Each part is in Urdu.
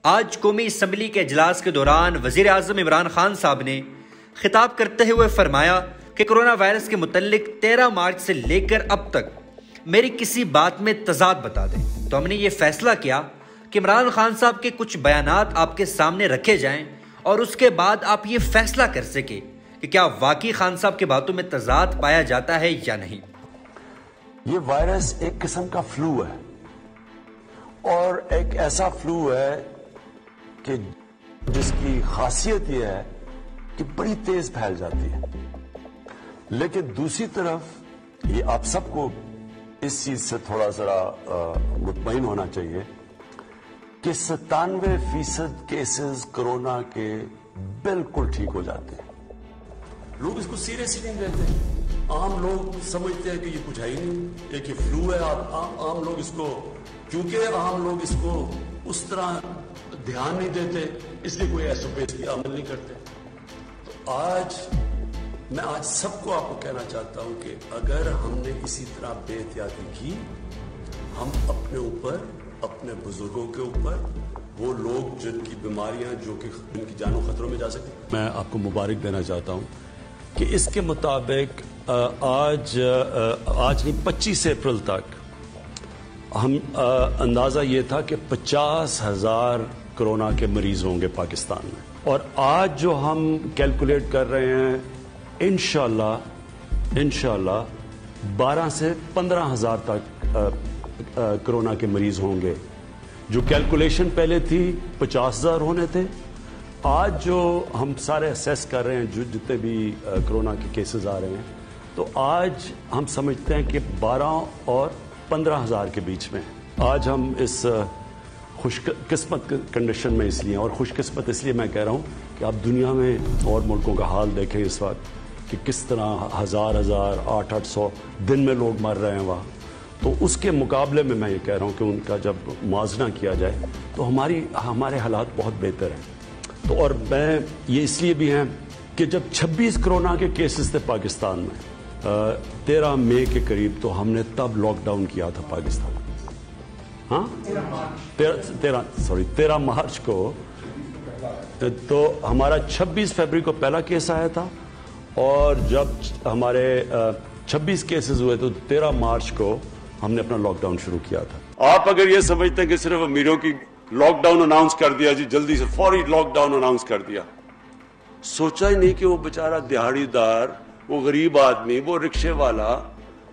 آج قومی اسمبلی کے اجلاس کے دوران وزیر اعظم عمران خان صاحب نے خطاب کرتے ہوئے فرمایا کہ کرونا وائرس کے متعلق 13 مارچ سے لے کر اب تک میری کسی بات میں تضاد بتا دیں تو ہم نے یہ فیصلہ کیا کہ عمران خان صاحب کے کچھ بیانات آپ کے سامنے رکھے جائیں اور اس کے بعد آپ یہ فیصلہ کر سکیں کہ کیا واقعی خان صاحب کی باتوں میں تضاد پایا جاتا ہے یا نہیں۔ یہ وائرس ایک قسم کا فلو ہے اور ایک ایسا فلو ہے کہ جس کی خاصیت یہ ہے کہ بڑی تیز پھیل جاتی ہے، لیکن دوسری طرف یہ آپ سب کو اس چیز سے تھوڑا ذرا مطمئن ہونا چاہیے کہ 97% کیسز کرونا کے بالکل ٹھیک ہو جاتے ہیں۔ لوگ اس کو سیریسلی نہیں لیتے، عام لوگ سمجھتے ہیں کہ یہ کچھ ہے ہی نہیں، ایک یہ فلو ہے۔ عام لوگ اس کو، کیونکہ عام لوگ اس کو اس طرح دھیان نہیں دیتے، اس لیے کوئی ایسا پیس کی عمل نہیں کرتے۔ تو میں آج سب کو آپ کو کہنا چاہتا ہوں کہ اگر ہم نے اسی طرح بے احتیاطی کی، ہم اپنے اوپر، اپنے بزرگوں کے اوپر، وہ لوگ جن کی بیماریاں جو کہ ان کی جانوں خطروں میں جا سکتی، میں آپ کو مبارک دینا چاہتا ہوں کہ اس کے مطابق آج نہیں 25 اپریل تک ہم اندازہ یہ تھا کہ 50,000 کرونا کے مریض ہوں گے پاکستان میں، اور آج جو ہم کیلکولیٹ کر رہے ہیں انشاءاللہ 12 سے 15,000 تک کرونا کے مریض ہوں گے۔ جو کیلکولیشن پہلے تھی 50,000 ہونے تھے، آج جو ہم سارے اسیس کر رہے ہیں جو جتنے بھی کرونا کے کیسز آ رہے ہیں، تو آج ہم سمجھتے ہیں کہ 12 اور 15,000 کے بیچ میں۔ آج ہم اس خوش قسمت کنڈیشن میں اس لیے، اور خوش قسمت اس لیے میں کہہ رہا ہوں کہ آپ دنیا میں اور ملکوں کا حال دیکھیں اس وقت کہ کس طرح 1000 800 دن میں لوگ مر رہے ہیں وہاں، تو اس کے مقابلے میں میں یہ کہہ رہا ہوں کہ ان کا جب موازنہ کیا جائے تو ہمارے حالات بہت بہتر ہیں۔ تو اور میں یہ اس لیے بھی ہیں کہ جب 26 کرونا کے کیسز تھے پاکستان میں 13 مئی کے قریب، تو ہم نے تب لاک ڈاؤن کیا تھا پاکستان میں، ہاں 13 مارچ کو، تو ہمارا 26 فروری کو پہلا کیس آیا تھا، اور جب ہمارے 26 کیسز ہوئے تو 13 مارچ کو ہم نے اپنا لاک ڈاؤن شروع کیا تھا۔ آپ اگر یہ سمجھتے ہیں کہ صرف امیروں کی لاک ڈاؤن اناؤنس کر دیا، جی جلدی سے فوری لاک ڈاؤن اناؤنس کر دیا، سوچا ہی نہیں کہ وہ بیچارہ دیہڑی دار، وہ غریب آدمی، وہ رکشے والا،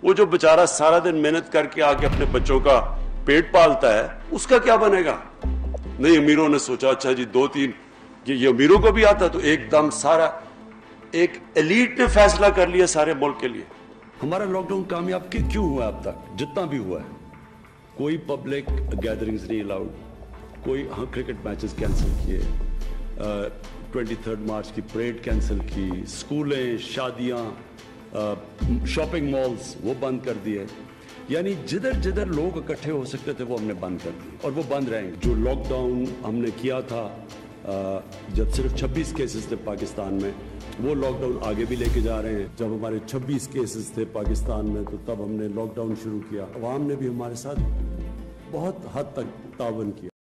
وہ جو بیچارہ سارا دن محنت کر کے آ کے اپنے بچوں کا پیٹ پالتا ہے، اس کا کیا بنے گا؟ نہیں، امیروں نے سوچا اچھا جی 2-3 یہ امیروں کو بھی آتا، تو ایک دم سارا ایک ایلیٹ نے فیصلہ کر لیا سارے ملک کے لیے۔ ہمارا لاک ڈاؤن کامیاب کیوں ہوا اب تک جتنا بھی ہوا ہے؟ کوئی پبلک گیدرنگز نہیں الاؤڈ، کوئی کرکٹ میچز کینسل کیے، 23 مارچ کی پریڈ کینسل کی، اسکولیں، شادیاں، شاپنگ مالز وہ بند کر دیے، یعنی جدھر لوگ اکٹھے ہو سکتے تھے وہ ہم نے بند کر دیے، اور وہ بند رہیں گے۔ جو لاک ڈاؤن ہم نے کیا تھا جب صرف 26 کیسز تھے پاکستان میں، وہ لاک ڈاؤن آگے بھی لے کے جا رہے ہیں۔ جب ہمارے 26 کیسز تھے پاکستان میں تو تب ہم نے لاک ڈاؤن شروع کیا، عوام نے بھی ہمارے ساتھ بہت حد تک تعاون کیا۔